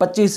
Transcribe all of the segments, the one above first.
25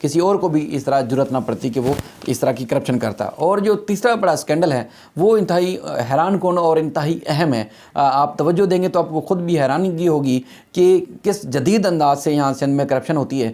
کسی اور کو بھی اس طرح جرت نہ پڑتی کہ وہ اس طرح کی کرپشن کرتا. اور جو اتنا پڑتی کہ وہ اس طرح کی کرپشن کرتا. اور جو تیسرا بڑا اسکینڈل ہے وہ انتہائی حیران کن اور انتہائی اہم ہے. آپ توجہ دیں گے تو آپ کو خود بھی حیرانگی ہوگی کہ کس جدید انداز سے یہاں سندھ میں کرپشن ہوتی ہے.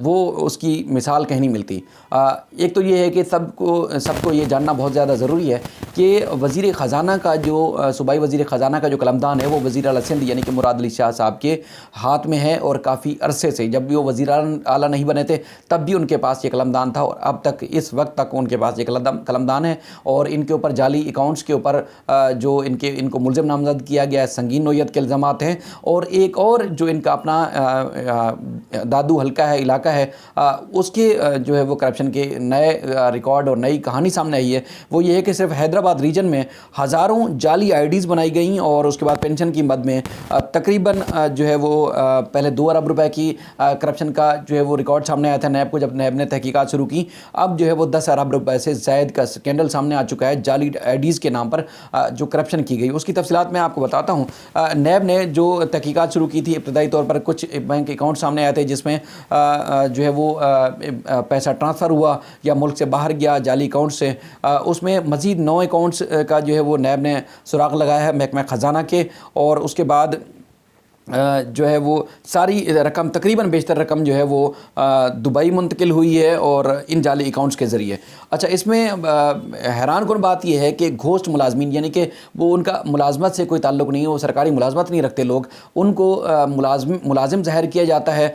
وہ اس کی مثال کہیں نہیں ملتی. ایک تو یہ ہے کہ سب کو یہ جاننا بہت زیادہ ضروری ہے کہ وزیر خزانہ کا جو صوبائی وزیر خزانہ کا جو قلمدان ہے وہ وزیر اعلیٰ سندھ یعنی کہ مراد علی شاہ صاحب کے ہاتھ میں ہے. اور کافی عرصے سے جب بھی وہ وزیر اعلیٰ نہیں بنے تھے تب بھی ان کے پاس یہ قلمدان تھا, اور اب تک اس وقت تک ان کے پاس یہ قلمدان ہے. اور ان کے اوپر جعلی اکاؤنٹس کے اوپر جو ان کو ملزم نامزد کیا گیا ہے, سنگین نوعیت کے الزامات ہیں. اور ایک اور جو ان کا اپنا دادو حلقہ ہے, علاقہ ہے, اس کے جو ہے وہ کرپشن کے نئے ریکارڈ اور نئی کہانی سامنے آئی ہے. وہ یہ ہے کہ صرف حیدرآباد ریجن میں ہزاروں جعلی آئی ڈیز بنائی گئیں, اور اس کے بعد پینشن کی مد میں تقریباً جو ہے وہ پہلے 2 ارب روپے کی کرپشن کا جو ہے وہ ریکارڈ سامنے آیا تھا نیب کو جب نیب نے تحقیقات شروع کی. اب جو ہے وہ 10 ارب روپے سے زائد کا اسکینڈل سامنے آ چکا ہے جعلی آئی ڈیز کے نام پر جو کرپشن کی گئی. اس کی تفصیلات میں آپ کو بتاتا ہوں. نیب نے جو تحقیقات شروع کی تھی ابتدائی طور پر کچھ بینک اکاؤنٹ سامنے آئے تھے جس میں جو ہے وہ پیسہ ٹرانسفر ہوا یا ملک سے باہر گیا جعلی اکاؤنٹ سے. اس میں مزید 9 اکاؤنٹس کا جو ہے وہ نیب نے سراغ لگایا ہے محکمہ خزانہ کے. اور اس کے بعد جو ہے وہ ساری رقم تقریباً بیشتر رقم جو ہے وہ دبئی منتقل ہوئی ہے اور ان جعلی اکاؤنٹس کے ذریعے. اچھا, اس میں حیران کن بات یہ ہے کہ گھوسٹ ملازمین یعنی کہ وہ ان کا ملازمت سے کوئی تعلق نہیں ہے, وہ سرکاری ملازمت نہیں رکھتے لوگ, ان کو ملازم ظاہر کیا جاتا ہے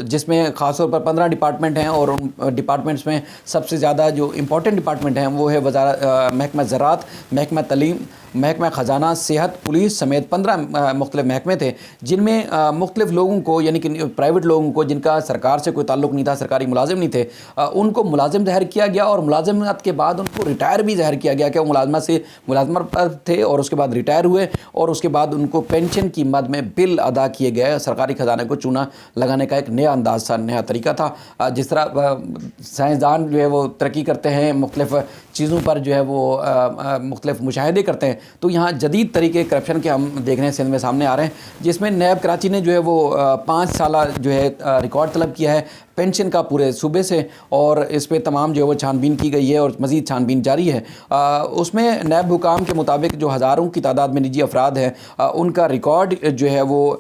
جس میں خاص طور پر 15 ڈپارٹمنٹ ہیں. اور ان ڈپارٹمنٹس میں سب سے زیادہ جو امپورٹنٹ ڈپارٹمنٹ ہیں وہ ہے محکمہ زراعت, محکمہ تعلیم, محکمہ خزانہ, صحت, پولیس سمیت 15 مختلف محکمے تھے جن میں مختلف لوگوں کو یعنی کہ پرائیویٹ لوگوں کو جن کا سرکار سے کوئی تعلق نہیں تھا, سرکاری ملازم نہیں تھے, ان کو ملازم ظاہر کیا گیا. اور ملازمت کے بعد ان کو ریٹائر بھی ظاہر کیا گیا کہ وہ ملازمت پر تھے اور اس کے بعد ریٹائر ہوئے, اور اس کے بعد ان کو پینشن کی مد میں بل ادا کیے گئے. سرکاری خزانے کو چونا لگانے کا ایک نیا انداز تھا, نیا طریقہ تھا. جس طرح سائنسدان جو ہے وہ ترقی کرتے ہیں, مختلف چیزوں پر جو ہے وہ مختلف مشاہدے کرتے ہیں, تو یہاں جدید طریقے کرپشن کے ہم دیکھ رہے ہیں سندھ میں سامنے آ رہے ہیں, جس میں نیب کراچی نے جو ہے وہ 5 سالہ جو ہے ریکارڈ طلب کیا ہے پینشن کا پورے صوبے سے, اور اس پہ تمام جو ہے وہ چھان بین کی گئی ہے اور مزید چھان بین جاری ہے. اس میں نیب حکام کے مطابق جو ہزاروں کی تعداد میں نجی افراد ہیں ان کا ریکارڈ جو ہے وہ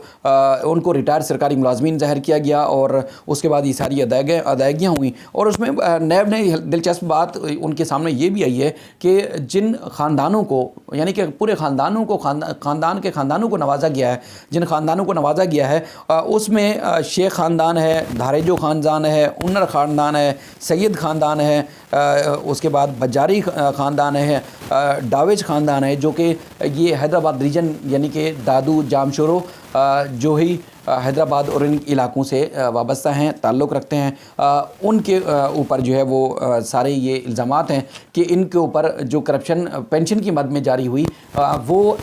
ان کو ریٹائر سرکاری ملازمین ظاہر کیا گیا, اور اس کے بعد یہ ساری ادائیگیاں ہوئیں. اور اس میں نیب نے دلچسپ بات ان کے سامنے یہ بھی آئی ہے کہ جن خاندانوں کو یعنی کہ پورے خاندانوں کو خاندانوں کو نوازا گیا ہے, جن خاندانوں کو نوازا گیا ہے اس میں شیخ خاندان ہے, دھاریجو خاندان ہے, انر خاندان ہے, سید خاندان ہے, اس کے بعد بجاری خاندان ہے, ڈاویج خاندان ہے, جو کہ یہ حیدرآباد ریجن یعنی کہ دادو, جامشورو, جوہی, حیدرآباد اور ان علاقوں سے وابستہ ہیں, تعلق رکھتے ہیں. ان کے اوپر جو ہے وہ سارے یہ الزامات ہیں کہ ان کے اوپر جو کرپشن پینشن کی مد میں جاری ہوئی وہ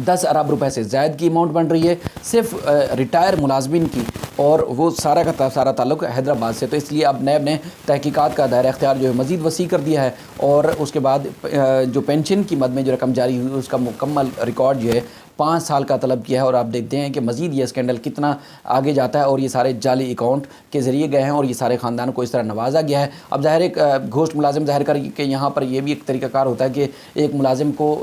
10 ارب روپے سے زائد کی اماؤنٹ بن رہی ہے صرف ریٹائر ملازمین کی, اور وہ سارا کا سارا تعلق حیدرآباد سے. تو اس لیے اب نیب نے تحقیقات کا دائرہ اختیار جو ہے مزید وسیع کر دیا ہے, اور اس کے بعد جو پینشن کی مد میں جو رقم جاری ہوئی اس کا مکمل ریکارڈ جو ہے 5 سال کا طلب کیا ہے. اور آپ دیکھتے ہیں کہ مزید یہ اسکینڈل کتنا آگے جاتا ہے, اور یہ سارے جعلی اکاؤنٹ کے ذریعے گئے ہیں اور یہ سارے خاندانوں کو اس طرح نوازا گیا ہے. اب ظاہر ایک گھوسٹ ملازم ظاہر کر کے یہاں پر یہ بھی ایک طریقہ کار ہوتا ہے کہ ایک ملازم کو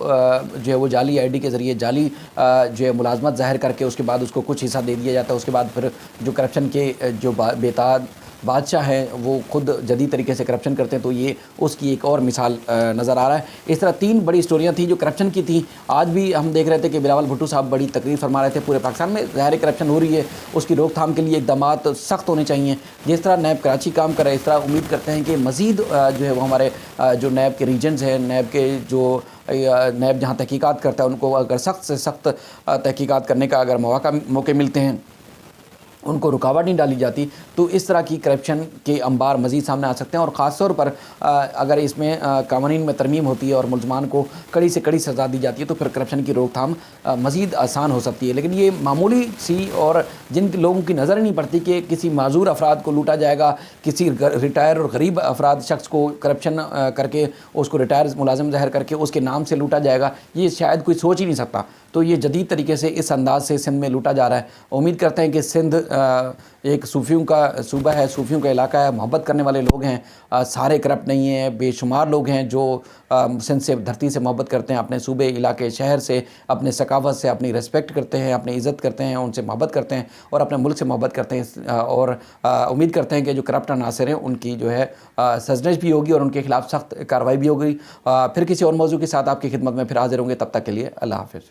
جو ہے وہ جعلی آئی ڈی کے ذریعے جعلی جو ہے ملازمت ظاہر کر کے اس کے بعد اس کو کچھ حصہ دے دیا جاتا ہے. اس کے بعد پھر جو کرپشن کے جو بےتاب بادشاہ ہیں وہ خود جدید طریقے سے کرپشن کرتے ہیں, تو یہ اس کی ایک اور مثال نظر آ رہا ہے. اس طرح 3 بڑی اسٹوریاں تھیں جو کرپشن کی تھیں. آج بھی ہم دیکھ رہے تھے کہ بلاول بھٹو صاحب بڑی تقریر فرما رہے تھے, پورے پاکستان میں ظاہر کرپشن ہو رہی ہے, اس کی روک تھام کے لیے اقدامات سخت ہونے چاہیے. جس طرح نیب کراچی کام کر رہا ہے اس طرح امید کرتے ہیں کہ مزید جو ہے وہ ہمارے جو نیب کے ریجنز ہیں, نیب جہاں تحقیقات کرتا ہے ان کو اگر سخت سے سخت تحقیقات کرنے کا اگر موقع ملتے ہیں, ان کو رکاوٹ نہیں ڈالی جاتی, تو اس طرح کی کرپشن کے انبار مزید سامنے آ سکتے ہیں. اور خاص طور پر اگر اس میں قوانین میں ترمیم ہوتی ہے اور ملزمان کو کڑی سے کڑی سزا دی جاتی ہے تو پھر کرپشن کی روک تھام مزید آسان ہو سکتی ہے. لیکن یہ معمولی سی اور جن لوگوں کی نظر نہیں پڑتی کہ کسی معذور افراد کو لوٹا جائے گا, کسی ریٹائر اور غریب افراد شخص کو کرپشن کر کے اس کو ریٹائر ملازم ظاہر کر کے اس کے نام سے لوٹا جائے گا, یہ شاید کوئی سوچ ہی نہیں سکتا. تو یہ جدید طریقے سے اس انداز سے سندھ میں لوٹا جا رہا ہے. امید کرتے ہیں کہ سندھ ایک صوفیوں کا صوبہ ہے، صوفیوں کا علاقہ ہے، محبت کرنے والے لوگ ہیں، سارے کرپٹ نہیں ہیں، بے شمار لوگ ہیں جو سندھ سے، دھرتی سے محبت کرتے ہیں، اپنے صوبے، علاقے، شہر سے، اپنے ثقافت سے اپنی ریسپیکٹ کرتے ہیں، اپنی عزت کرتے ہیں، ان سے محبت کرتے ہیں اور اپنے ملک سے محبت کرتے ہیں، اور امید کرتے ہیں کہ جو کرپٹ عناصر ہیں ان کی جو ہے سرزنش بھی ہوگی اور ان کے خلاف سخت کارروائی بھی ہوگی۔ پھر کسی اور موضوع کے ساتھ آپ کی خدمت میں پھر حاضر ہوں گے، تب تک کے لیے اللہ حافظ۔